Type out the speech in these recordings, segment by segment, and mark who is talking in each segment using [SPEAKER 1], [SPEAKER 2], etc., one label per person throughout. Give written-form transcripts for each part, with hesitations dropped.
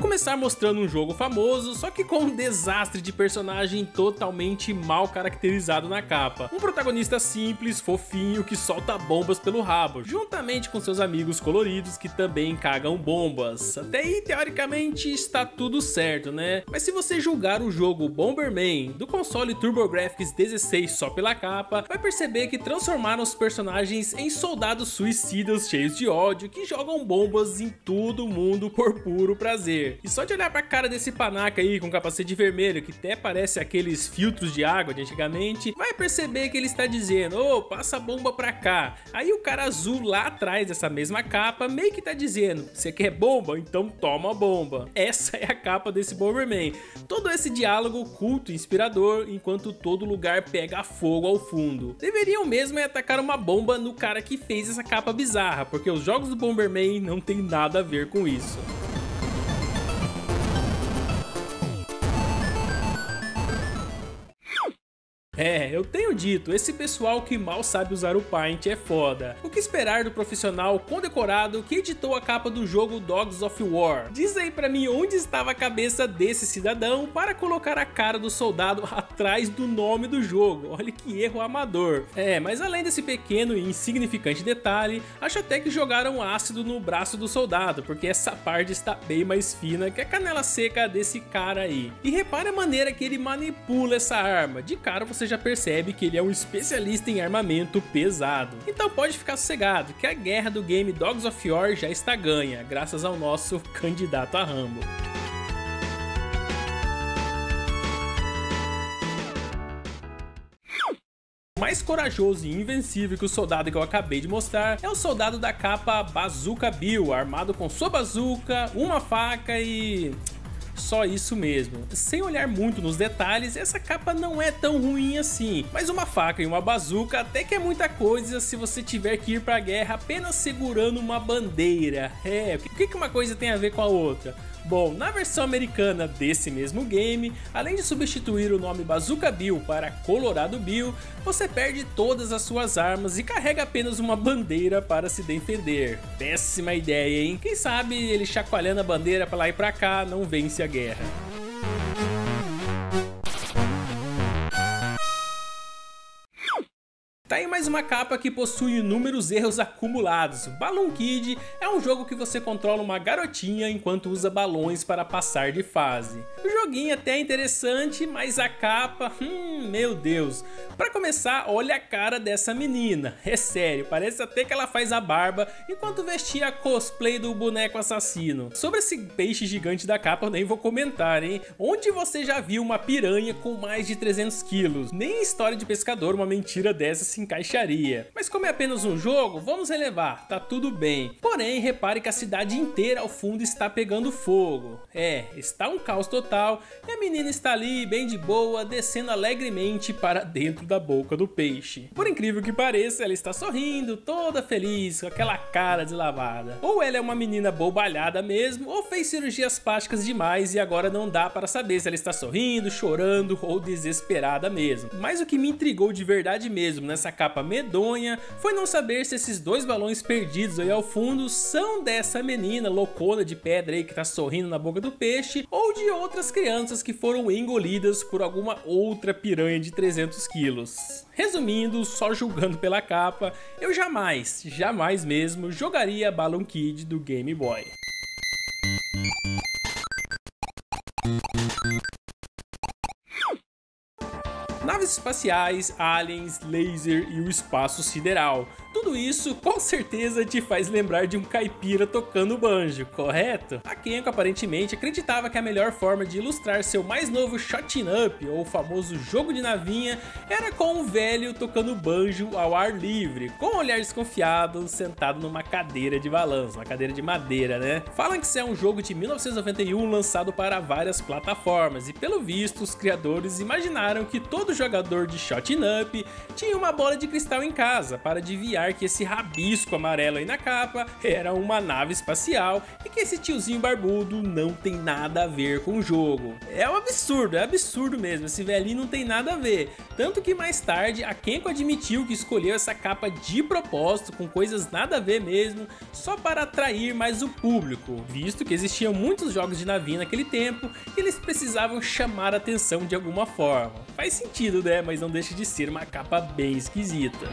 [SPEAKER 1] Começar mostrando um jogo famoso, só que com um desastre de personagem totalmente mal caracterizado na capa. Um protagonista simples, fofinho, que solta bombas pelo rabo, juntamente com seus amigos coloridos que também cagam bombas. Até aí, teoricamente, está tudo certo, né? Mas se você julgar o jogo Bomberman do console TurboGrafx 16 só pela capa, vai perceber que transformaram os personagens em soldados suicidas cheios de ódio que jogam bombas em todo mundo por puro prazer. E só de olhar pra cara desse panaca aí com capacete vermelho, que até parece aqueles filtros de água de antigamente, vai perceber que ele está dizendo: ô, passa a bomba pra cá. Aí o cara azul lá atrás dessa mesma capa meio que tá dizendo: você quer bomba? Então toma a bomba. Essa é a capa desse Bomberman. Todo esse diálogo culto e inspirador, enquanto todo lugar pega fogo ao fundo. Deveriam mesmo atacar uma bomba no cara que fez essa capa bizarra, porque os jogos do Bomberman não tem nada a ver com isso. É, eu tenho dito, esse pessoal que mal sabe usar o Paint é foda. O que esperar do profissional condecorado que editou a capa do jogo Dogs of War? Diz aí pra mim onde estava a cabeça desse cidadão para colocar a cara do soldado atrás do nome do jogo. Olha que erro amador. É, mas além desse pequeno e insignificante detalhe, acho até que jogaram ácido no braço do soldado, porque essa parte está bem mais fina que a canela seca desse cara aí. E repare a maneira que ele manipula essa arma. De cara você já percebe que ele é um especialista em armamento pesado. Então pode ficar sossegado que a guerra do game Dogs of War já está ganha, graças ao nosso candidato a Rambo. Mais corajoso e invencível que o soldado que eu acabei de mostrar é o soldado da capa Bazooka Bill, armado com sua bazuca, uma faca e... só isso mesmo. Sem olhar muito nos detalhes, essa capa não é tão ruim assim, mas uma faca e uma bazuca até que é muita coisa se você tiver que ir pra guerra apenas segurando uma bandeira. É, o que uma coisa tem a ver com a outra? Bom, na versão americana desse mesmo game, além de substituir o nome Bazooka Bill para Colorado Bill, você perde todas as suas armas e carrega apenas uma bandeira para se defender. Péssima ideia, hein? Quem sabe ele chacoalhando a bandeira para lá e pra cá não vence a guerra. Tá aí mais uma capa que possui inúmeros erros acumulados. Balloon Kid é um jogo que você controla uma garotinha enquanto usa balões para passar de fase. O joguinho até é interessante, mas a capa, meu Deus. Para começar, olha a cara dessa menina. É sério, parece até que ela faz a barba enquanto vestia a cosplay do boneco assassino. Sobre esse peixe gigante da capa eu nem vou comentar, hein? Onde você já viu uma piranha com mais de 300 quilos? Nem em História de Pescador uma mentira dessa se encaixaria. Mas como é apenas um jogo, vamos relevar, tá tudo bem. Porém, repare que a cidade inteira ao fundo está pegando fogo. É, está um caos total e a menina está ali bem de boa, descendo alegremente para dentro da boca do peixe. Por incrível que pareça, ela está sorrindo, toda feliz, com aquela cara deslavada. Ou ela é uma menina bobalhada mesmo, ou fez cirurgias plásticas demais e agora não dá para saber se ela está sorrindo, chorando ou desesperada mesmo. Mas o que me intrigou de verdade mesmo nessa capa medonha foi não saber se esses dois balões perdidos aí ao fundo são dessa menina loucona de pedra aí que tá sorrindo na boca do peixe ou de outras crianças que foram engolidas por alguma outra piranha de 300 quilos. Resumindo, só julgando pela capa, eu jamais mesmo jogaria Balloon Kid do Game Boy. Naves espaciais, aliens, laser e o espaço sideral. Tudo isso com certeza te faz lembrar de um caipira tocando banjo, correto? A Kenko aparentemente acreditava que a melhor forma de ilustrar seu mais novo Shootin' Up, ou o famoso jogo de navinha, era com um velho tocando banjo ao ar livre, com um olhar desconfiado, sentado numa cadeira de balanço, uma cadeira de madeira, né? Falam que isso é um jogo de 1991 lançado para várias plataformas, e pelo visto os criadores imaginaram que todo jogador jogador de shot up tinha uma bola de cristal em casa para adivinhar que esse rabisco amarelo aí na capa era uma nave espacial e que esse tiozinho barbudo não tem nada a ver com o jogo. É absurdo mesmo, esse velhinho não tem nada a ver. Tanto que mais tarde a Kenko admitiu que escolheu essa capa de propósito, com coisas nada a ver mesmo, só para atrair mais o público, visto que existiam muitos jogos de navinha naquele tempo e eles precisavam chamar a atenção de alguma forma. Faz sentido, né? Mas não deixa de ser uma capa bem esquisita.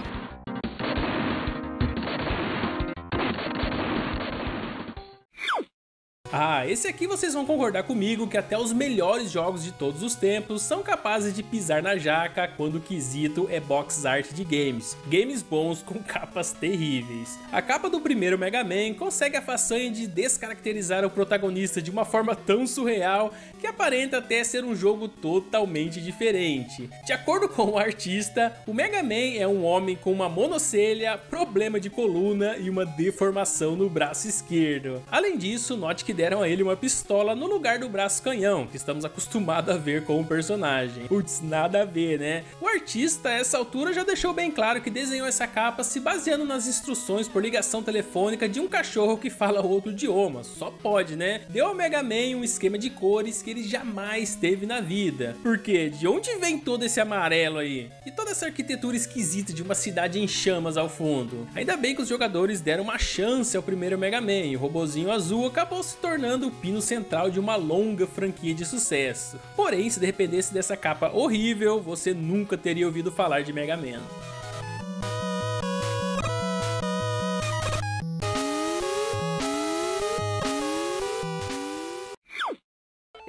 [SPEAKER 1] Esse aqui vocês vão concordar comigo que até os melhores jogos de todos os tempos são capazes de pisar na jaca quando o quesito é box art de games. Games bons com capas terríveis. A capa do primeiro Mega Man consegue a façanha de descaracterizar o protagonista de uma forma tão surreal que aparenta até ser um jogo totalmente diferente. De acordo com o artista, o Mega Man é um homem com uma monocelha, problema de coluna e uma deformação no braço esquerdo. Além disso, note que deram a ele uma pistola no lugar do braço canhão, que estamos acostumados a ver com o personagem. Putz, nada a ver, né? O artista, a essa altura, já deixou bem claro que desenhou essa capa se baseando nas instruções por ligação telefônica de um cachorro que fala outro idioma. Só pode, né? Deu ao Mega Man um esquema de cores que ele jamais teve na vida. Porque de onde vem todo esse amarelo aí? E toda essa arquitetura esquisita de uma cidade em chamas ao fundo? Ainda bem que os jogadores deram uma chance ao primeiro Mega Man e o robozinho azul acabou se tornando o pino central de uma longa franquia de sucesso. Porém, se dependesse dessa capa horrível, você nunca teria ouvido falar de Mega Man.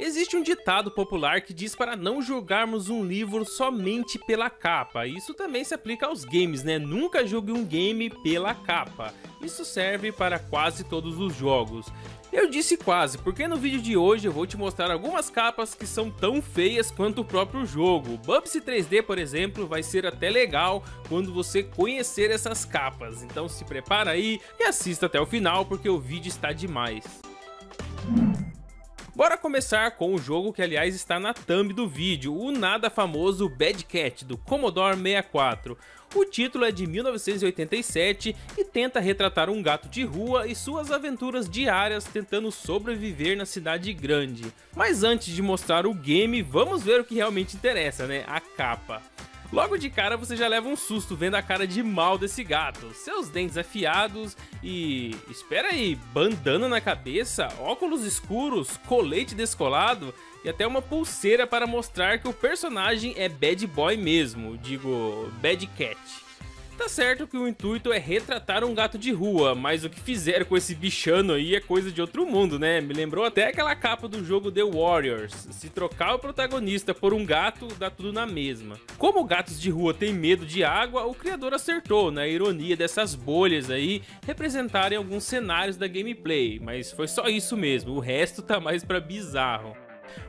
[SPEAKER 1] Existe um ditado popular que diz para não julgarmos um livro somente pela capa. Isso também se aplica aos games, né? Nunca julgue um game pela capa. Isso serve para quase todos os jogos. Eu disse quase, porque no vídeo de hoje eu vou te mostrar algumas capas que são tão feias quanto o próprio jogo. Bubsy 3D, por exemplo, vai ser até legal quando você conhecer essas capas. Então se prepara aí e assista até o final, porque o vídeo está demais. Bora começar com o jogo que aliás está na thumb do vídeo, o nada famoso Bad Cat, do Commodore 64. O título é de 1987 e tenta retratar um gato de rua e suas aventuras diárias tentando sobreviver na cidade grande. Mas antes de mostrar o game, vamos ver o que realmente interessa, né? A capa. Logo de cara você já leva um susto vendo a cara de mal desse gato, seus dentes afiados e... espera aí, bandana na cabeça, óculos escuros, colete descolado e até uma pulseira para mostrar que o personagem é bad boy mesmo, digo, bad cat. Tá certo que o intuito é retratar um gato de rua, mas o que fizeram com esse bichano aí é coisa de outro mundo, né? Me lembrou até aquela capa do jogo The Warriors. Se trocar o protagonista por um gato, dá tudo na mesma. Como gatos de rua têm medo de água, o criador acertou na ironia dessas bolhas aí representarem alguns cenários da gameplay, mas foi só isso mesmo, o resto tá mais pra bizarro.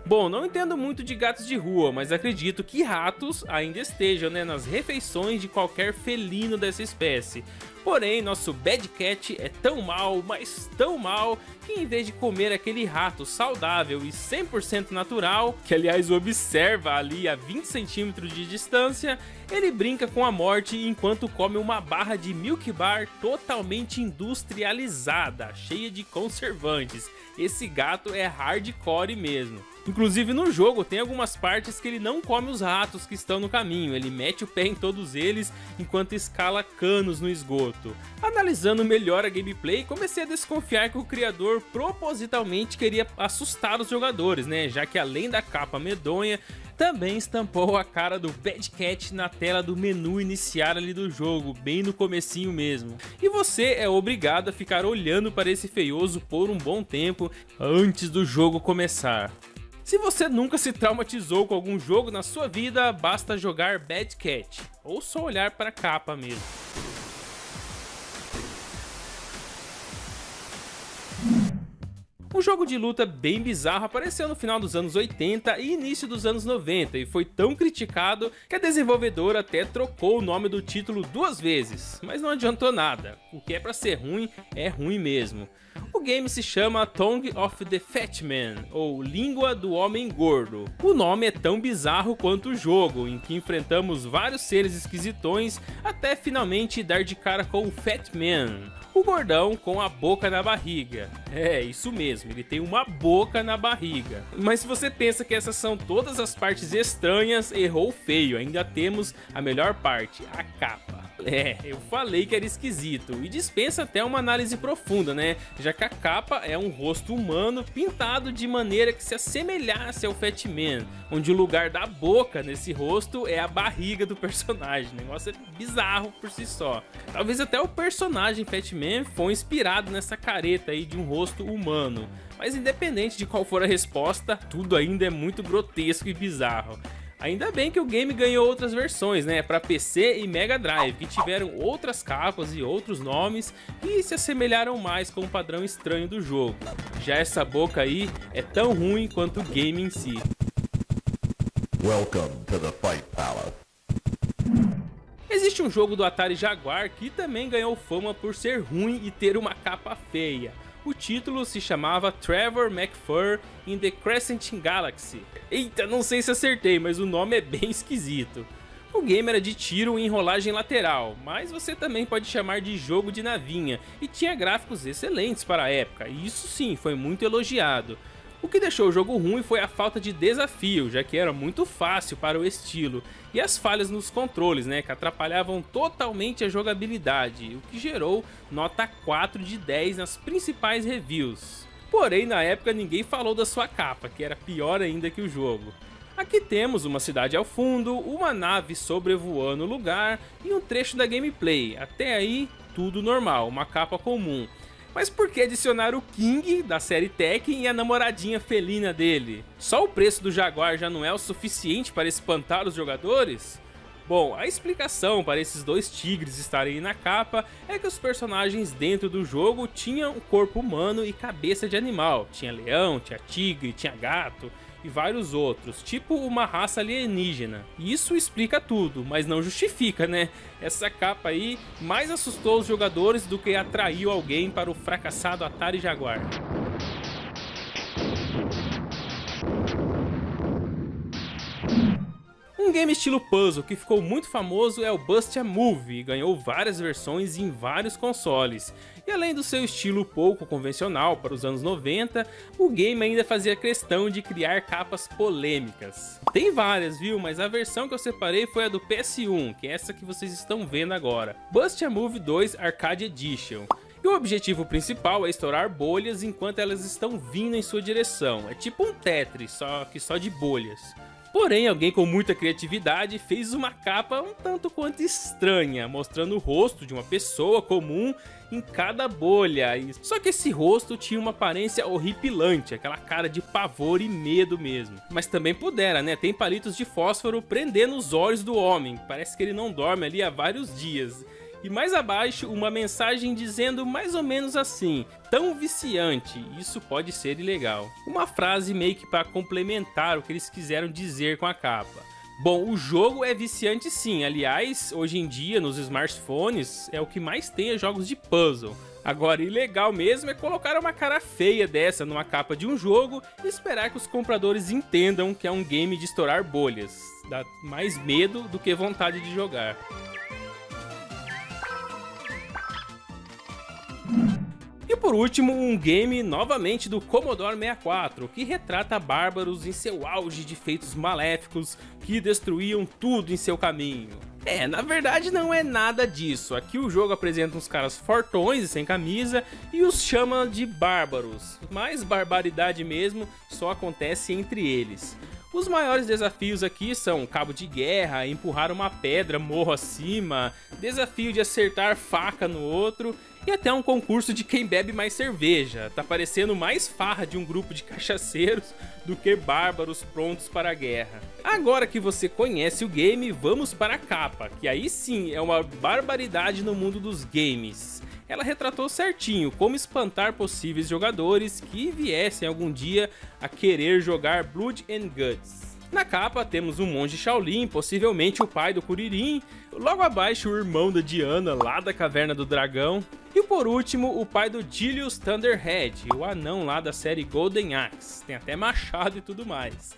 [SPEAKER 1] Bom, não entendo muito de gatos de rua, mas acredito que ratos ainda estejam, né, nas refeições de qualquer felino dessa espécie. Porém, nosso Bad Cat é tão mal, mas tão mal, que em vez de comer aquele rato saudável e 100% natural, que aliás observa ali a 20 centímetros de distância, ele brinca com a morte enquanto come uma barra de Milk Bar totalmente industrializada, cheia de conservantes. Esse gato é hardcore mesmo. Inclusive no jogo tem algumas partes que ele não come os ratos que estão no caminho, ele mete o pé em todos eles enquanto escala canos no esgoto. Analisando melhor a gameplay, comecei a desconfiar que o criador propositalmente queria assustar os jogadores, né? Já que além da capa medonha, também estampou a cara do Bad Cat na tela do menu inicial ali do jogo, bem no comecinho mesmo. E você é obrigado a ficar olhando para esse feioso por um bom tempo antes do jogo começar. Se você nunca se traumatizou com algum jogo na sua vida, basta jogar Bad Cat, ou só olhar para a capa mesmo. Um jogo de luta bem bizarro apareceu no final dos anos 80 e início dos anos 90 e foi tão criticado que a desenvolvedora até trocou o nome do título 2 vezes, mas não adiantou nada. O que é pra ser ruim, é ruim mesmo. O O game se chama Tongue of the Fat Man, ou Língua do Homem Gordo. O nome é tão bizarro quanto o jogo, em que enfrentamos vários seres esquisitões até finalmente dar de cara com o Fat Man, o gordão com a boca na barriga. É, isso mesmo, ele tem uma boca na barriga. Mas se você pensa que essas são todas as partes estranhas, errou feio, ainda temos a melhor parte, a capa. É, eu falei que era esquisito, e dispensa até uma análise profunda, né? Já que a capa é um rosto humano pintado de maneira que se assemelhasse ao Fat Man, onde o lugar da boca nesse rosto é a barriga do personagem. O negócio é bizarro por si só. Talvez até o personagem Fat Man foi inspirado nessa careta aí de um rosto humano. Mas independente de qual for a resposta, tudo ainda é muito grotesco e bizarro. Ainda bem que o game ganhou outras versões, né, para PC e Mega Drive, que tiveram outras capas e outros nomes e se assemelharam mais com o padrão estranho do jogo. Já essa boca aí é tão ruim quanto o game em si.
[SPEAKER 2] Welcome to the Fight Palace.
[SPEAKER 1] Existe um jogo do Atari Jaguar que também ganhou fama por ser ruim e ter uma capa feia. O título se chamava Trevor McFur in the Crescent Galaxy. Eita, não sei se acertei, mas o nome é bem esquisito. O game era de tiro e enrolagem lateral, mas você também pode chamar de jogo de navinha, e tinha gráficos excelentes para a época, e isso sim, foi muito elogiado. O que deixou o jogo ruim foi a falta de desafio, já que era muito fácil para o estilo, e as falhas nos controles, né, que atrapalhavam totalmente a jogabilidade, o que gerou nota 4 de 10 nas principais reviews. Porém, na época ninguém falou da sua capa, que era pior ainda que o jogo. Aqui temos uma cidade ao fundo, uma nave sobrevoando o lugar e um trecho da gameplay, até aí tudo normal, uma capa comum. Mas por que adicionar o King da série Tekken e a namoradinha felina dele? Só o preço do Jaguar já não é o suficiente para espantar os jogadores? Bom, a explicação para esses dois tigres estarem na capa é que os personagens dentro do jogo tinham um corpo humano e cabeça de animal. Tinha leão, tinha tigre, tinha gato e vários outros, tipo uma raça alienígena. E isso explica tudo, mas não justifica, né? Essa capa aí mais assustou os jogadores do que atraiu alguém para o fracassado Atari Jaguar. Um game estilo puzzle que ficou muito famoso é o Bust a Move e ganhou várias versões em vários consoles. E além do seu estilo pouco convencional para os anos 90, o game ainda fazia questão de criar capas polêmicas. Tem várias, viu? Mas a versão que eu separei foi a do PS1, que é essa que vocês estão vendo agora. Bust a Move 2 Arcade Edition. E o objetivo principal é estourar bolhas enquanto elas estão vindo em sua direção. É tipo um Tetris, só de bolhas. Porém, alguém com muita criatividade fez uma capa um tanto quanto estranha, mostrando o rosto de uma pessoa comum em cada bolha. Só que esse rosto tinha uma aparência horripilante, aquela cara de pavor e medo mesmo. Mas também pudera, né? Tem palitos de fósforo prendendo os olhos do homem, parece que ele não dorme ali há vários dias. E mais abaixo, uma mensagem dizendo mais ou menos assim: tão viciante, isso pode ser ilegal. Uma frase meio que para complementar o que eles quiseram dizer com a capa. Bom, o jogo é viciante sim, aliás, hoje em dia nos smartphones é o que mais tem jogos de puzzle. Agora, ilegal mesmo é colocar uma cara feia dessa numa capa de um jogo e esperar que os compradores entendam que é um game de estourar bolhas. Dá mais medo do que vontade de jogar. E por último, um game novamente do Commodore 64, que retrata bárbaros em seu auge de feitos maléficos que destruíam tudo em seu caminho. Na verdade não é nada disso, aqui o jogo apresenta uns caras fortões e sem camisa e os chama de bárbaros, mas barbaridade mesmo só acontece entre eles. Os maiores desafios aqui são cabo de guerra, empurrar uma pedra morro acima, desafio de acertar faca no outro e até um concurso de quem bebe mais cerveja. Tá parecendo mais farra de um grupo de cachaceiros do que bárbaros prontos para a guerra. Agora que você conhece o game, vamos para a capa, que aí sim é uma barbaridade no mundo dos games. Ela retratou certinho como espantar possíveis jogadores que viessem algum dia a querer jogar Blood and Guts. Na capa temos um monge Shaolin, possivelmente o pai do Kuririn, logo abaixo o irmão da Diana, lá da Caverna do Dragão, e por último o pai do Julius Thunderhead, o anão lá da série Golden Axe, tem até machado e tudo mais.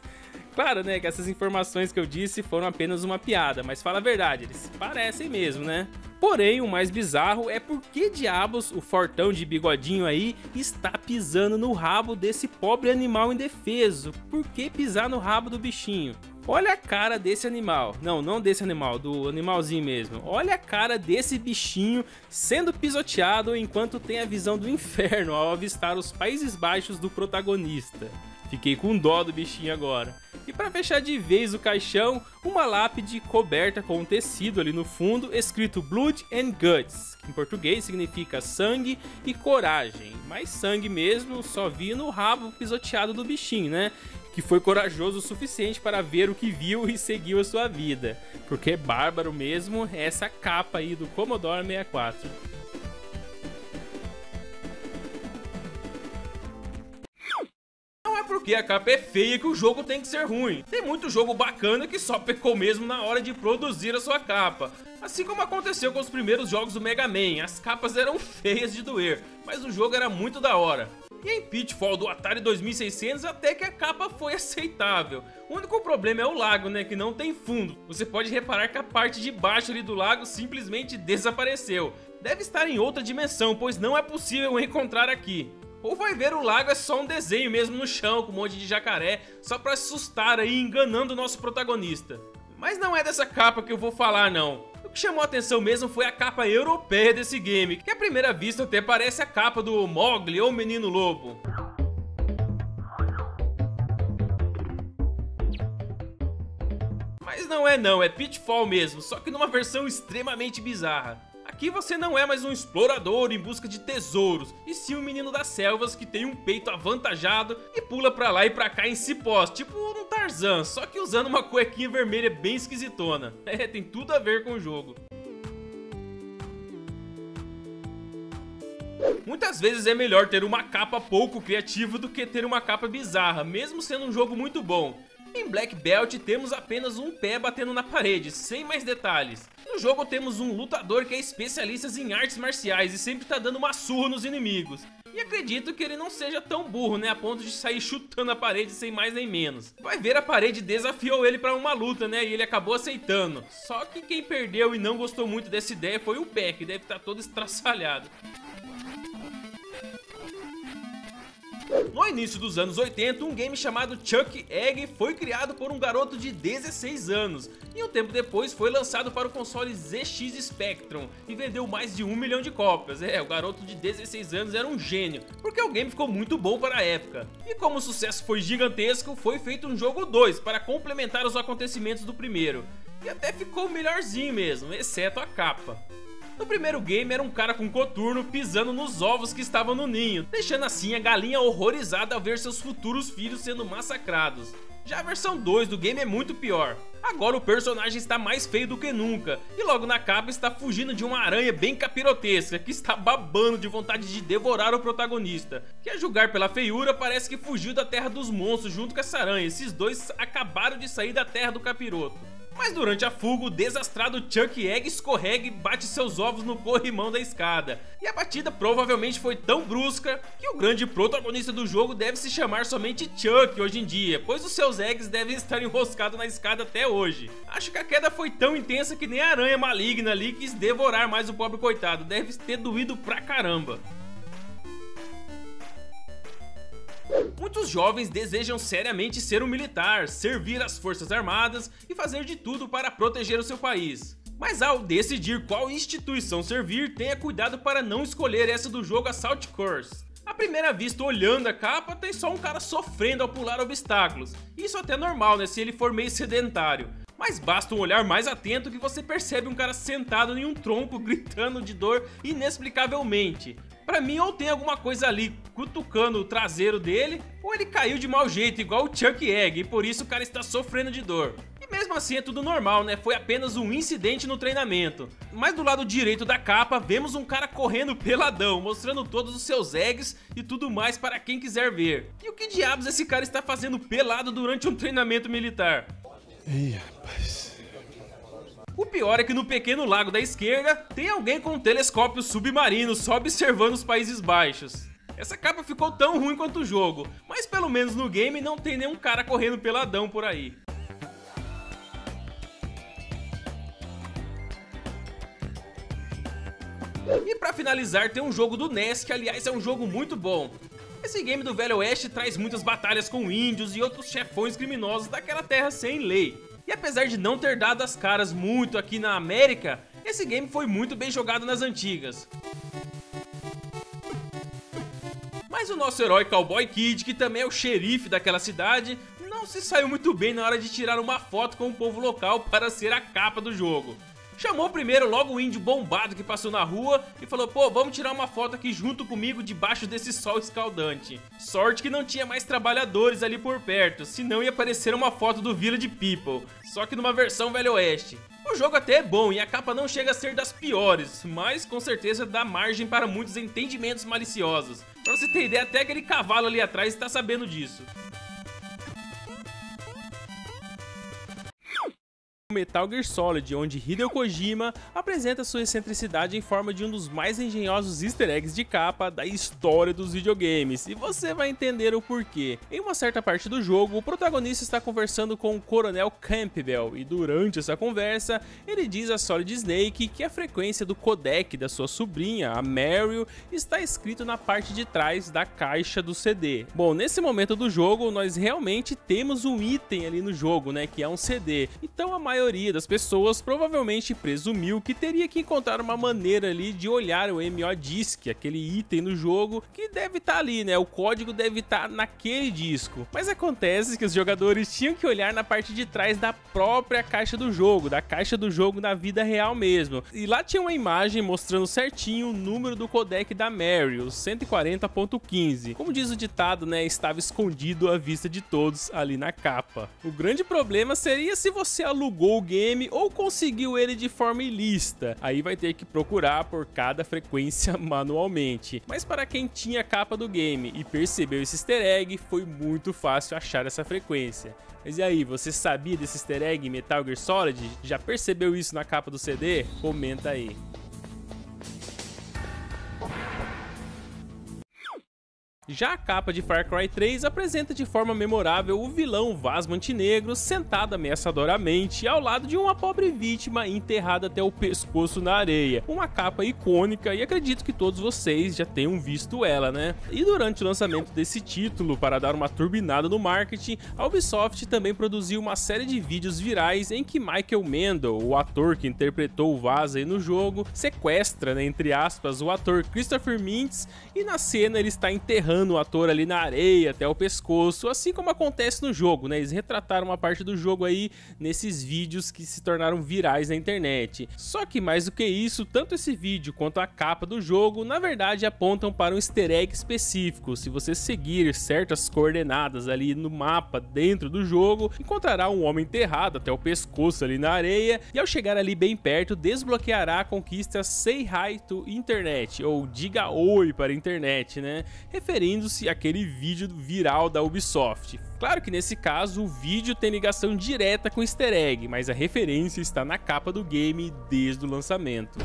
[SPEAKER 1] Claro, né, que essas informações que eu disse foram apenas uma piada, mas fala a verdade, eles parecem mesmo, né? Porém, o mais bizarro é por que diabos o fortão de bigodinho aí está pisando no rabo desse pobre animal indefeso? Por que pisar no rabo do bichinho? Olha a cara desse animal, não desse animal, do animalzinho mesmo. Olha a cara desse bichinho sendo pisoteado enquanto tem a visão do inferno ao avistar os Países Baixos do protagonista. Fiquei com dó do bichinho agora. E para fechar de vez o caixão, uma lápide coberta com um tecido ali no fundo, escrito Blood and Guts, que em português significa sangue e coragem. Mas sangue mesmo só vi no rabo pisoteado do bichinho, né? Que foi corajoso o suficiente para ver o que viu e seguiu a sua vida. Porque bárbaro mesmo é essa capa aí do Commodore 64. Porque a capa é feia que o jogo tem que ser ruim. Tem muito jogo bacana que só pecou mesmo na hora de produzir a sua capa. Assim como aconteceu com os primeiros jogos do Mega Man, as capas eram feias de doer, mas o jogo era muito da hora. E em Pitfall do Atari 2600 até que a capa foi aceitável. O único problema é o lago, né, que não tem fundo. Você pode reparar que a parte de baixo ali do lago simplesmente desapareceu. Deve estar em outra dimensão, pois não é possível encontrar aqui. Ou vai ver o lago é só um desenho mesmo no chão, com um monte de jacaré, só pra assustar aí, enganando o nosso protagonista. Mas não é dessa capa que eu vou falar não. O que chamou a atenção mesmo foi a capa europeia desse game, que à primeira vista até parece a capa do Mowgli ou Menino Lobo. Mas não, é Pitfall mesmo, só que numa versão extremamente bizarra. Aqui você não é mais um explorador em busca de tesouros, e sim um menino das selvas que tem um peito avantajado e pula pra lá e pra cá em cipós, tipo um Tarzan, só que usando uma cuequinha vermelha bem esquisitona. É, tem tudo a ver com o jogo. Muitas vezes é melhor ter uma capa pouco criativa do que ter uma capa bizarra, mesmo sendo um jogo muito bom. Em Black Belt temos apenas um pé batendo na parede, sem mais detalhes. No jogo temos um lutador que é especialista em artes marciais e sempre tá dando uma surra nos inimigos. E acredito que ele não seja tão burro, né, a ponto de sair chutando a parede sem mais nem menos. Vai ver, a parede desafiou ele pra uma luta, né, e ele acabou aceitando. Só que quem perdeu e não gostou muito dessa ideia foi o pé, que deve estar todo estraçalhado. No início dos anos 80, um game chamado Chuck Egg foi criado por um garoto de 16 anos e um tempo depois foi lançado para o console ZX Spectrum e vendeu mais de 1 milhão de cópias. O garoto de 16 anos era um gênio, porque o game ficou muito bom para a época. E como o sucesso foi gigantesco, foi feito um jogo 2 para complementar os acontecimentos do primeiro. E até ficou melhorzinho mesmo, exceto a capa. No primeiro game era um cara com coturno pisando nos ovos que estavam no ninho, deixando assim a galinha horrorizada ao ver seus futuros filhos sendo massacrados. Já a versão 2 do game é muito pior. Agora o personagem está mais feio do que nunca, e logo na capa está fugindo de uma aranha bem capirotesca, que está babando de vontade de devorar o protagonista, que a julgar pela feiura parece que fugiu da terra dos monstros junto com essa aranha. Esses dois acabaram de sair da terra do capiroto. Mas durante a fuga, o desastrado Chuck Egg escorrega e bate seus ovos no corrimão da escada. E a batida provavelmente foi tão brusca que o grande protagonista do jogo deve se chamar somente Chuck hoje em dia, pois os seus eggs devem estar enroscados na escada até hoje. Acho que a queda foi tão intensa que nem a aranha maligna ali quis devorar mais o pobre coitado, deve ter doído pra caramba. Muitos jovens desejam seriamente ser um militar, servir as forças armadas e fazer de tudo para proteger o seu país. Mas ao decidir qual instituição servir, tenha cuidado para não escolher essa do jogo Assault Course. À primeira vista, olhando a capa, tem só um cara sofrendo ao pular obstáculos. Isso até é normal, né, se ele for meio sedentário. Mas basta um olhar mais atento que você percebe um cara sentado em um tronco gritando de dor inexplicavelmente. Pra mim, ou tem alguma coisa ali cutucando o traseiro dele, ou ele caiu de mau jeito igual o Chuck Egg e por isso o cara está sofrendo de dor. E Mesmo assim é tudo normal, né? Foi apenas um incidente no treinamento. Mas do lado direito da capa, vemos um cara correndo peladão, mostrando todos os seus eggs e tudo mais para quem quiser ver. E o que diabos esse cara está fazendo pelado durante um treinamento militar?
[SPEAKER 2] Ih, rapaz.
[SPEAKER 1] O pior é que no pequeno lago da esquerda, tem alguém com um telescópio submarino só observando os Países Baixos. Essa capa ficou tão ruim quanto o jogo, mas pelo menos no game não tem nenhum cara correndo peladão por aí. E pra finalizar tem um jogo do NES que aliás é um jogo muito bom. Esse game do Velho Oeste traz muitas batalhas com índios e outros chefões criminosos daquela terra sem lei. E apesar de não ter dado as caras muito aqui na América, esse game foi muito bem jogado nas antigas. Mas o nosso herói Cowboy Kid, que também é o xerife daquela cidade, não se saiu muito bem na hora de tirar uma foto com o povo local para ser a capa do jogo. Chamou primeiro logo o índio bombado que passou na rua e falou: pô, vamos tirar uma foto aqui junto comigo debaixo desse sol escaldante. Sorte que não tinha mais trabalhadores ali por perto, senão ia aparecer uma foto do Village People, só que numa versão Velho Oeste. O jogo até é bom e a capa não chega a ser das piores, mas com certeza dá margem para muitos entendimentos maliciosos. Pra você ter ideia, até aquele cavalo ali atrás está sabendo disso. Metal Gear Solid, onde Hideo Kojima apresenta sua excentricidade em forma de um dos mais engenhosos easter eggs de capa da história dos videogames, e você vai entender o porquê. Em uma certa parte do jogo, o protagonista está conversando com o Coronel Campbell, e durante essa conversa, ele diz a Solid Snake que a frequência do codec da sua sobrinha, a Meryl, está escrito na parte de trás da caixa do CD. Bom, nesse momento do jogo, nós realmente temos um item ali no jogo, né, que é um CD, então a maioria das pessoas provavelmente presumiu que teria que encontrar uma maneira ali de olhar o MO Disk, aquele item no jogo que deve estar ali, né? O código deve estar naquele disco. Mas acontece que os jogadores tinham que olhar na parte de trás da própria caixa do jogo, da caixa do jogo na vida real mesmo. E lá tinha uma imagem mostrando certinho o número do codec da Meryl, 140.15. Como diz o ditado, né? Estava escondido à vista de todos ali na capa. O grande problema seria se você alugou o game ou conseguiu ele de forma ilícita, aí vai ter que procurar por cada frequência manualmente. Mas para quem tinha a capa do game e percebeu esse easter egg, foi muito fácil achar essa frequência. Mas e aí, você sabia desse easter egg em Metal Gear Solid? Já percebeu isso na capa do CD? Comenta aí. Já a capa de Far Cry 3 apresenta de forma memorável o vilão Vaz Montenegro sentado ameaçadoramente ao lado de uma pobre vítima enterrada até o pescoço na areia. Uma capa icônica e acredito que todos vocês já tenham visto ela, né? E durante o lançamento desse título, para dar uma turbinada no marketing, a Ubisoft também produziu uma série de vídeos virais em que Michael Mendel, o ator que interpretou o Vaz aí no jogo, sequestra, né, entre aspas, o ator Christopher Mintz, e na cena ele está enterrando o ator ali na areia até o pescoço, assim como acontece no jogo, né? Eles retrataram uma parte do jogo aí nesses vídeos que se tornaram virais na internet. Só que mais do que isso, tanto esse vídeo quanto a capa do jogo, na verdade apontam para um easter egg específico. Se você seguir certas coordenadas ali no mapa dentro do jogo, encontrará um homem enterrado até o pescoço ali na areia, e ao chegar ali bem perto, desbloqueará a conquista Say Hi to Internet, ou diga oi para a internet, né? Referindo-se àquele vídeo viral da Ubisoft. Claro que nesse caso o vídeo tem ligação direta com o easter egg, mas a referência está na capa do game desde o lançamento.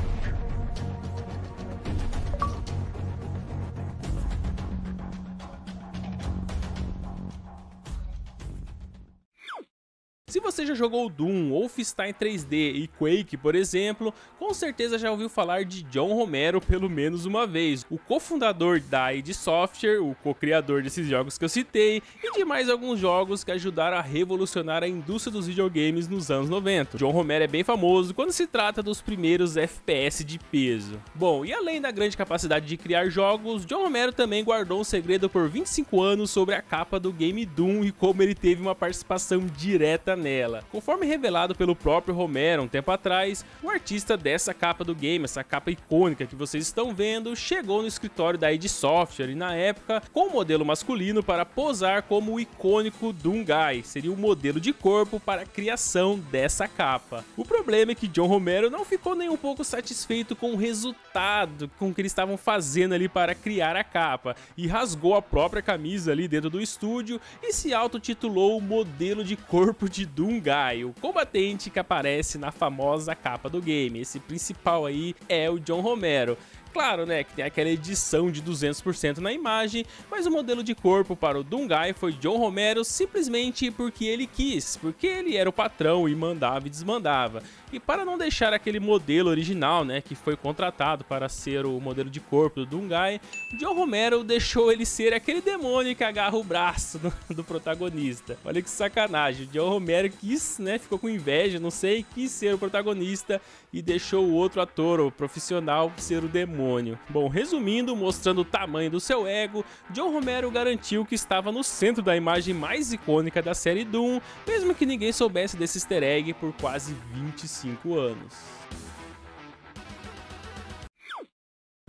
[SPEAKER 1] Se você já jogou Doom, Wolfenstein 3D e Quake, por exemplo, com certeza já ouviu falar de John Romero pelo menos uma vez, o cofundador da id Software, o co-criador desses jogos que eu citei, e de mais alguns jogos que ajudaram a revolucionar a indústria dos videogames nos anos 90. John Romero é bem famoso quando se trata dos primeiros FPS de peso. Bom, e além da grande capacidade de criar jogos, John Romero também guardou um segredo por 25 anos sobre a capa do game Doom e como ele teve uma participação direta nela. dela. Conforme revelado pelo próprio Romero um tempo atrás, o artista dessa capa do game, essa capa icônica que vocês estão vendo, chegou no escritório da id Software e na época com um modelo masculino para posar como o icônico Doomguy, seria o modelo de corpo para a criação dessa capa. O problema é que John Romero não ficou nem um pouco satisfeito com o resultado, com o que eles estavam fazendo ali para criar a capa, e rasgou a própria camisa ali dentro do estúdio e se autotitulou o modelo de corpo de Doomguy, o combatente que aparece na famosa capa do game. Esse principal aí é o John Romero. Claro, né, que tem aquela edição de 200% na imagem, mas o modelo de corpo para o Doomguy foi John Romero simplesmente porque ele quis, porque ele era o patrão e mandava e desmandava. E para não deixar aquele modelo original, né, que foi contratado para ser o modelo de corpo do Doomguy, John Romero deixou ele ser aquele demônio que agarra o braço do protagonista. Olha que sacanagem, o John Romero quis, né, ficou com inveja, não sei, quis ser o protagonista e deixou o outro ator, o profissional, ser o demônio. Bom, resumindo, mostrando o tamanho do seu ego, John Romero garantiu que estava no centro da imagem mais icônica da série Doom, mesmo que ninguém soubesse desse easter egg por quase 25 anos.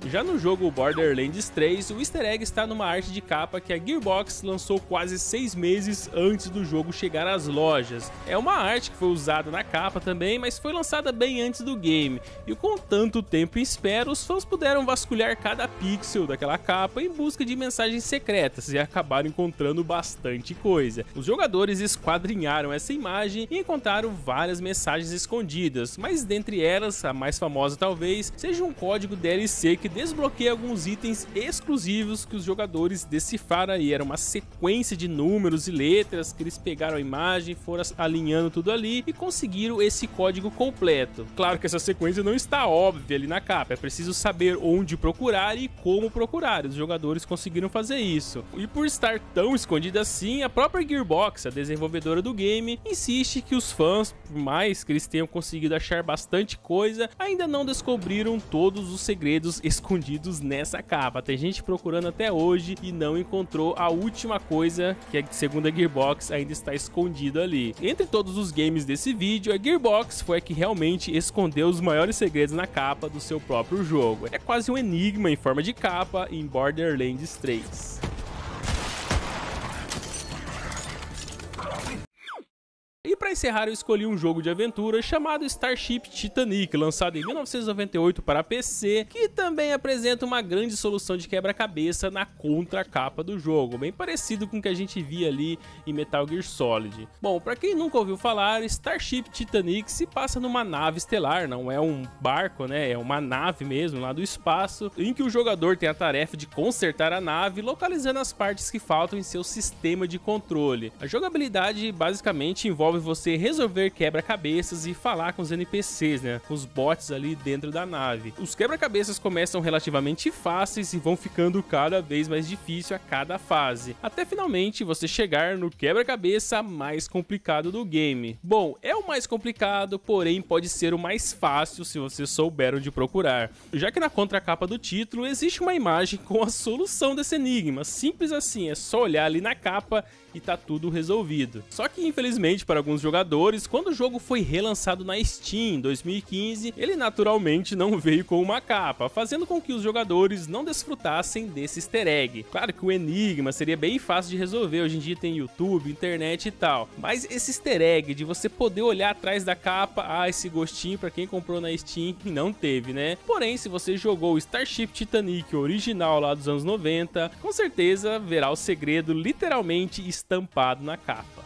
[SPEAKER 1] Já no jogo Borderlands 3, o easter egg está numa arte de capa que a Gearbox lançou quase 6 meses antes do jogo chegar às lojas. É uma arte que foi usada na capa também, mas foi lançada bem antes do game, e com tanto tempo em espera, os fãs puderam vasculhar cada pixel daquela capa em busca de mensagens secretas e acabaram encontrando bastante coisa. Os jogadores esquadrinharam essa imagem e encontraram várias mensagens escondidas, mas dentre elas, a mais famosa talvez, seja um código DLC que desbloqueia alguns itens exclusivos que os jogadores decifraram aí. Era uma sequência de números e letras que eles pegaram a imagem, foram alinhando tudo ali e conseguiram esse código completo. Claro que essa sequência não está óbvia ali na capa, é preciso saber onde procurar e como procurar. Os jogadores conseguiram fazer isso. E por estar tão escondida assim, a própria Gearbox, a desenvolvedora do game, insiste que os fãs, por mais que eles tenham conseguido achar bastante coisa, ainda não descobriram todos os segredos escondidos nessa capa. Tem gente procurando até hoje e não encontrou a última coisa que, segundo a Gearbox, ainda está escondido ali. Entre todos os games desse vídeo, a Gearbox foi a que realmente escondeu os maiores segredos na capa do seu próprio jogo. É quase um enigma em forma de capa em Borderlands 3. E para encerrar, eu escolhi um jogo de aventura chamado Starship Titanic, lançado em 1998 para PC, que também apresenta uma grande solução de quebra-cabeça na contracapa do jogo, bem parecido com o que a gente via ali em Metal Gear Solid. Bom, para quem nunca ouviu falar, Starship Titanic se passa numa nave estelar, não é um barco, né? É uma nave mesmo, lá do espaço, em que o jogador tem a tarefa de consertar a nave, localizando as partes que faltam em seu sistema de controle. A jogabilidade basicamente envolve você resolver quebra-cabeças e falar com os NPCs, né, com os bots ali dentro da nave. Os quebra-cabeças começam relativamente fáceis e vão ficando cada vez mais difícil a cada fase, até finalmente você chegar no quebra-cabeça mais complicado do game. Bom, é o mais complicado, porém pode ser o mais fácil se você souber onde procurar, já que na contracapa do título existe uma imagem com a solução desse enigma, simples assim, é só olhar ali na capa e tá tudo resolvido. Só que infelizmente para alguns jogadores, quando o jogo foi relançado na Steam em 2015, ele naturalmente não veio com uma capa, fazendo com que os jogadores não desfrutassem desse easter egg. Claro que o enigma seria bem fácil de resolver, hoje em dia tem YouTube, internet e tal, mas esse easter egg de você poder olhar atrás da capa, esse gostinho para quem comprou na Steam não teve, né? Porém, se você jogou o Starship Titanic original lá dos anos 90, com certeza verá o segredo literalmente estampado na capa.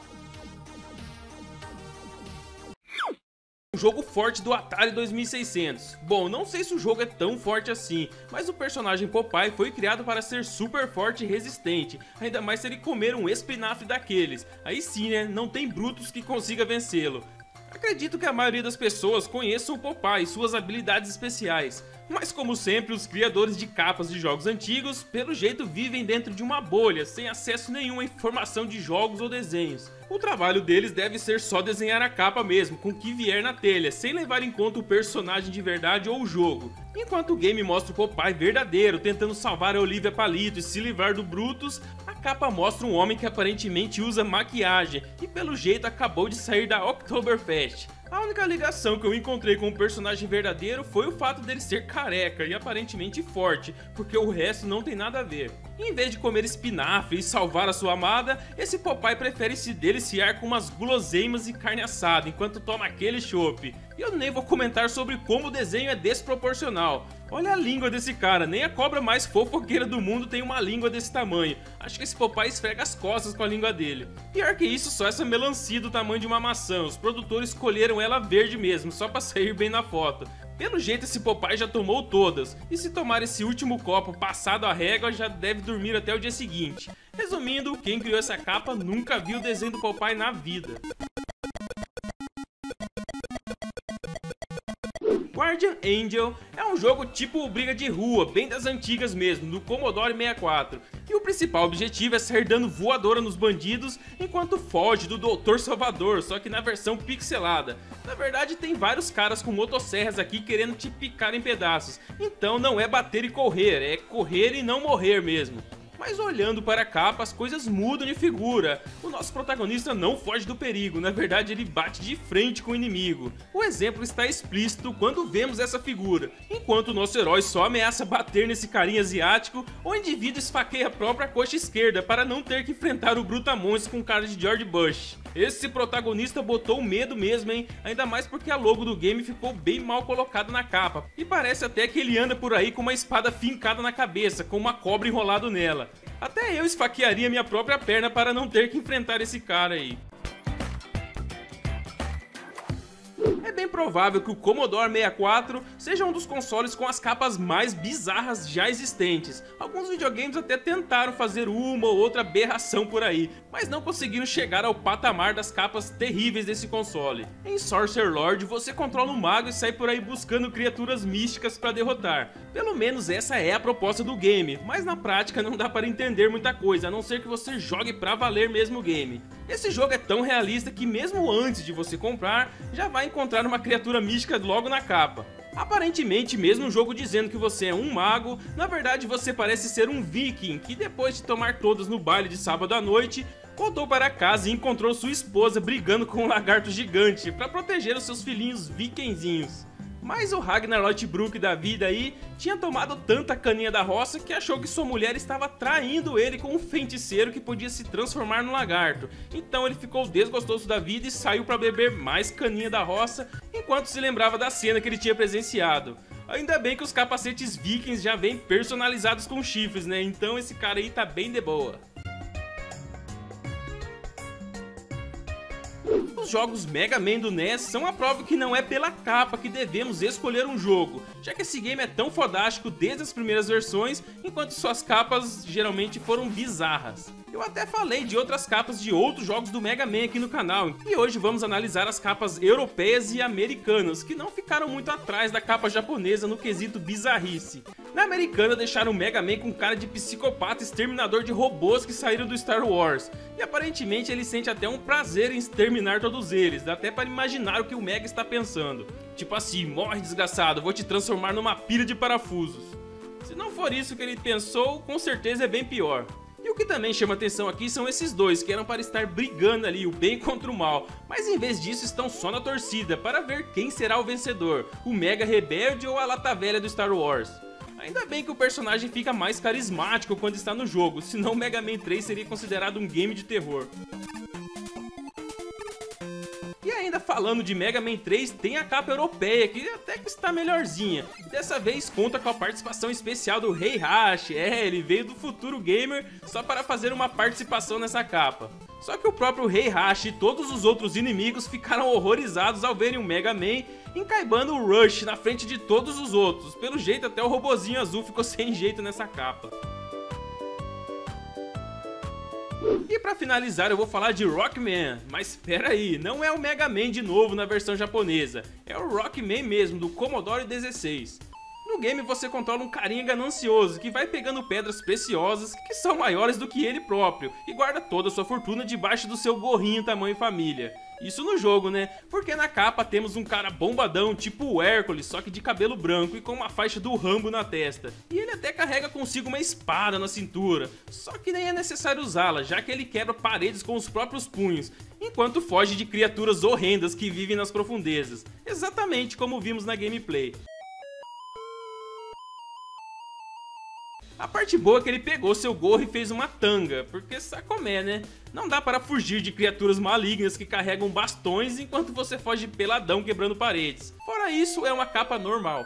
[SPEAKER 1] Um jogo forte do Atari 2600. Bom, não sei se o jogo é tão forte assim, mas o personagem Popeye foi criado para ser super forte e resistente, ainda mais se ele comer um espinafre daqueles. Aí sim, né, não tem brutos que consiga vencê-lo. Acredito que a maioria das pessoas conheçam o Popeye e suas habilidades especiais, Mas como sempre, os criadores de capas de jogos antigos, pelo jeito vivem dentro de uma bolha, sem acesso nenhum à informação de jogos ou desenhos. O trabalho deles deve ser só desenhar a capa mesmo, com o que vier na telha, sem levar em conta o personagem de verdade ou o jogo. Enquanto o game mostra o Popeye verdadeiro, tentando salvar a Olivia Palito e se livrar do Brutus, a capa mostra um homem que aparentemente usa maquiagem e pelo jeito acabou de sair da Oktoberfest. A única ligação que eu encontrei com o personagem verdadeiro foi o fato dele ser careca e aparentemente forte, porque o resto não tem nada a ver. Em vez de comer espinafre e salvar a sua amada, esse Popeye prefere se deliciar com umas guloseimas e carne assada enquanto toma aquele chopp. E eu nem vou comentar sobre como o desenho é desproporcional. Olha a língua desse cara, nem a cobra mais fofoqueira do mundo tem uma língua desse tamanho. Acho que esse Popeye esfrega as costas com a língua dele. Pior que isso, só essa melancia do tamanho de uma maçã. Os produtores escolheram ela verde mesmo, só pra sair bem na foto. Pelo jeito esse Popeye já tomou todas, e se tomar esse último copo passado a régua já deve dormir até o dia seguinte. Resumindo, quem criou essa capa nunca viu o desenho do Popeye na vida. Guardian Angel é um jogo tipo briga de rua, bem das antigas mesmo, do Commodore 64. E o principal objetivo é sair dando voadora nos bandidos enquanto foge do Dr. Salvador, só que na versão pixelada. Na verdade tem vários caras com motosserras aqui querendo te picar em pedaços, então não é bater e correr, é correr e não morrer mesmo. Mas olhando para a capa, as coisas mudam de figura. O nosso protagonista não foge do perigo, na verdade ele bate de frente com o inimigo. O exemplo está explícito quando vemos essa figura. Enquanto o nosso herói só ameaça bater nesse carinha asiático, o indivíduo esfaqueia a própria coxa esquerda para não ter que enfrentar o Brutamontes com cara de George Bush. Esse protagonista botou medo mesmo, hein? Ainda mais porque a logo do game ficou bem mal colocada na capa. E parece até que ele anda por aí com uma espada fincada na cabeça, com uma cobra enrolado nela. Até eu esfaquearia minha própria perna para não ter que enfrentar esse cara aí. É bem provável que o Commodore 64 seja um dos consoles com as capas mais bizarras já existentes. Alguns videogames até tentaram fazer uma ou outra aberração por aí, mas não conseguiram chegar ao patamar das capas terríveis desse console. Em Sorcerer Lord você controla um mago e sai por aí buscando criaturas místicas para derrotar. Pelo menos essa é a proposta do game, mas na prática não dá para entender muita coisa, a não ser que você jogue pra valer mesmo o game. Esse jogo é tão realista que mesmo antes de você comprar, já vai encontrar uma criatura mística logo na capa. Aparentemente, mesmo o jogo dizendo que você é um mago, na verdade você parece ser um viking que depois de tomar todas no baile de sábado à noite, voltou para casa e encontrou sua esposa brigando com um lagarto gigante para proteger os seus filhinhos vikingzinhos. Mas o Ragnar Lothbrok da vida aí tinha tomado tanta caninha da roça que achou que sua mulher estava traindo ele com um feiticeiro que podia se transformar no lagarto. Então ele ficou desgostoso da vida e saiu para beber mais caninha da roça enquanto se lembrava da cena que ele tinha presenciado. Ainda bem que os capacetes vikings já vêm personalizados com chifres, né? Então esse cara aí tá bem de boa. Os jogos Mega Man do NES são a prova que não é pela capa que devemos escolher um jogo, já que esse game é tão fodástico desde as primeiras versões, enquanto suas capas geralmente foram bizarras. Eu até falei de outras capas de outros jogos do Mega Man aqui no canal, e hoje vamos analisar as capas europeias e americanas, que não ficaram muito atrás da capa japonesa no quesito bizarrice. Na americana deixaram o Mega Man com cara de psicopata exterminador de robôs que saíram do Star Wars, e aparentemente ele sente até um prazer em exterminar todos eles, dá até para imaginar o que o Mega está pensando. Tipo assim, morre desgraçado, vou te transformar numa pilha de parafusos. Se não for isso que ele pensou, com certeza é bem pior. E o que também chama atenção aqui são esses dois, que eram para estar brigando ali, o bem contra o mal, mas em vez disso estão só na torcida, para ver quem será o vencedor, o Mega rebelde ou a lata velha do Star Wars. Ainda bem que o personagem fica mais carismático quando está no jogo, senão o Mega Man 3 seria considerado um game de terror. E ainda falando de Mega Man 3, tem a capa europeia, que até que está melhorzinha. Dessa vez conta com a participação especial do Heihachi, ele veio do futuro gamer só para fazer uma participação nessa capa. Só que o próprio Heihachi e todos os outros inimigos ficaram horrorizados ao verem o Mega Man encaibando o Rush na frente de todos os outros. Pelo jeito até o robozinho azul ficou sem jeito nessa capa. E pra finalizar eu vou falar de Rockman, mas espera aí, não é o Mega Man de novo na versão japonesa, é o Rockman mesmo, do Commodore 16. No game você controla um carinha ganancioso que vai pegando pedras preciosas que são maiores do que ele próprio e guarda toda a sua fortuna debaixo do seu gorrinho tamanho família. Isso no jogo, né? Porque na capa temos um cara bombadão tipo o Hércules, só que de cabelo branco e com uma faixa do Rambo na testa. E ele até carrega consigo uma espada na cintura, só que nem é necessário usá-la, já que ele quebra paredes com os próprios punhos, enquanto foge de criaturas horrendas que vivem nas profundezas, exatamente como vimos na gameplay. A parte boa é que ele pegou seu gorro e fez uma tanga, porque sacomé, né? Não dá para fugir de criaturas malignas que carregam bastões enquanto você foge peladão quebrando paredes. Fora isso, é uma capa normal.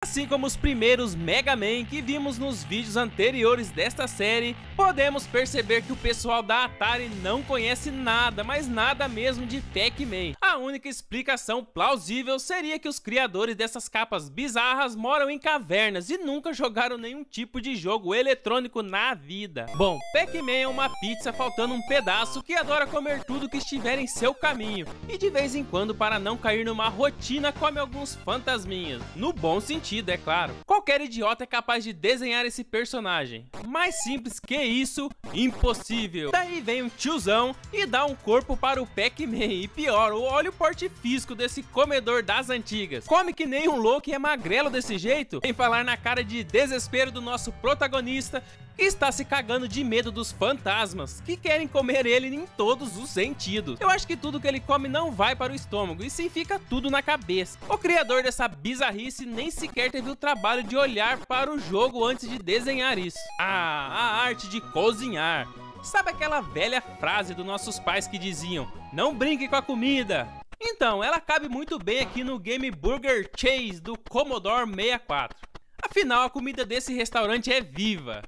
[SPEAKER 1] Assim como os primeiros Mega Man que vimos nos vídeos anteriores desta série, podemos perceber que o pessoal da Atari não conhece nada, mas nada mesmo de Pac-Man. A única explicação plausível seria que os criadores dessas capas bizarras moram em cavernas e nunca jogaram nenhum tipo de jogo eletrônico na vida. Bom, Pac-Man é uma pizza faltando um pedaço que adora comer tudo que estiver em seu caminho e de vez em quando, para não cair numa rotina, come alguns fantasminhas, no bom sentido, é claro. Qualquer idiota é capaz de desenhar esse personagem. Mais simples que isso, impossível. Daí vem um tiozão e dá um corpo para o Pac-Man. E pior, olha o porte físico desse comedor das antigas. Come que nem um louco e é magrelo desse jeito. Sem falar na cara de desespero do nosso protagonista, que está se cagando de medo dos fantasmas, que querem comer ele em todos os sentidos. Eu acho que tudo que ele come não vai para o estômago, e sim fica tudo na cabeça. O criador dessa bizarrice nem sequer teve o trabalho de olhar para o jogo antes de desenhar isso. Ah, a arte de cozinhar. Sabe aquela velha frase dos nossos pais que diziam: não brinque com a comida? Então, ela cabe muito bem aqui no Game Burger Chase do Commodore 64. Afinal, a comida desse restaurante é viva.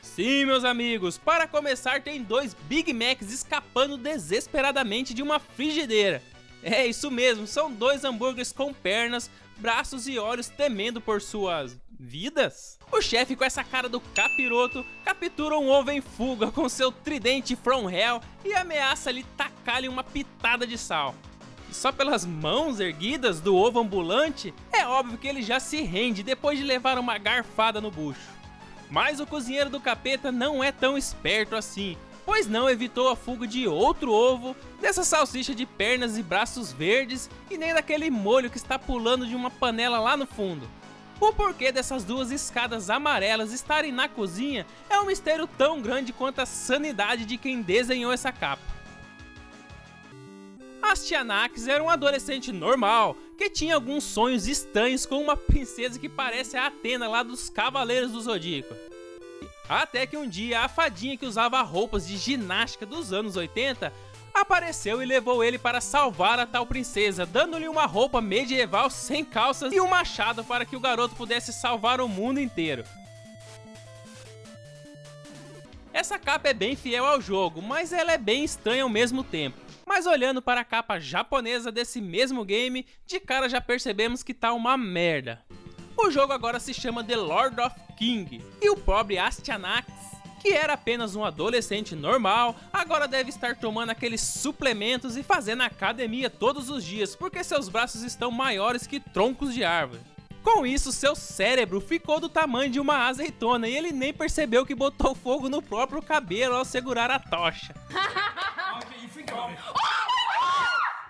[SPEAKER 1] Sim, meus amigos, para começar tem 2 Big Macs escapando desesperadamente de uma frigideira. É isso mesmo, são 2 hambúrgueres com pernas, braços e olhos temendo por suas vidas. O chefe, com essa cara do capiroto, captura um ovo em fuga com seu tridente from hell e ameaça lhe tacar-lhe uma pitada de sal. E só pelas mãos erguidas do ovo ambulante, é óbvio que ele já se rende depois de levar uma garfada no bucho. Mas o cozinheiro do capeta não é tão esperto assim, pois não evitou a fuga de outro ovo, dessa salsicha de pernas e braços verdes e nem daquele molho que está pulando de uma panela lá no fundo. O porquê dessas 2 escadas amarelas estarem na cozinha é um mistério tão grande quanto a sanidade de quem desenhou essa capa. Astyanax era um adolescente normal, que tinha alguns sonhos estranhos com uma princesa que parece a Atena lá dos Cavaleiros do Zodíaco. Até que um dia a fadinha que usava roupas de ginástica dos anos 80 apareceu e levou ele para salvar a tal princesa, dando-lhe uma roupa medieval sem calças e um machado para que o garoto pudesse salvar o mundo inteiro. Essa capa é bem fiel ao jogo, mas ela é bem estranha ao mesmo tempo. Mas olhando para a capa japonesa desse mesmo game, de cara já percebemos que tá uma merda. O jogo agora se chama The Lord of King, e o pobre Astyanax, que era apenas um adolescente normal, agora deve estar tomando aqueles suplementos e fazendo academia todos os dias, porque seus braços estão maiores que troncos de árvore. Com isso, seu cérebro ficou do tamanho de uma azeitona e ele nem percebeu que botou fogo no próprio cabelo ao segurar a tocha.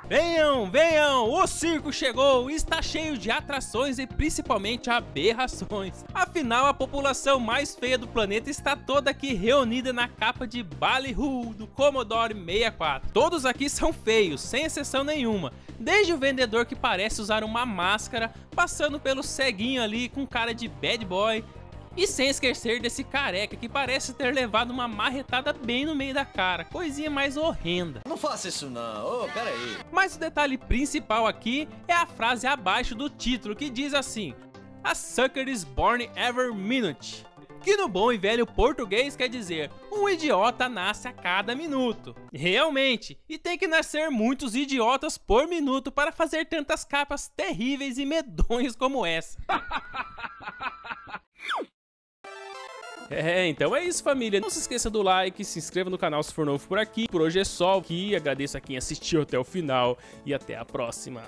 [SPEAKER 1] Venham, venham, o circo chegou e está cheio de atrações e principalmente aberrações. Afinal, a população mais feia do planeta está toda aqui reunida na capa de Ballyhoo do Commodore 64. Todos aqui são feios, sem exceção nenhuma. Desde o vendedor que parece usar uma máscara, passando pelo ceguinho ali com cara de bad boy, e sem esquecer desse careca que parece ter levado uma marretada bem no meio da cara, coisinha mais horrenda.
[SPEAKER 3] Não faça isso não, oh, pera aí.
[SPEAKER 1] Mas o detalhe principal aqui é a frase abaixo do título que diz assim: A sucker is born every minute. Que no bom e velho português quer dizer, um idiota nasce a cada minuto. Realmente, e tem que nascer muitos idiotas por minuto para fazer tantas capas terríveis e medonhas como essa. Então é isso, família. Não se esqueça do like, se inscreva no canal se for novo por aqui. Por hoje é só aqui. Agradeço a quem assistiu até o final e até a próxima.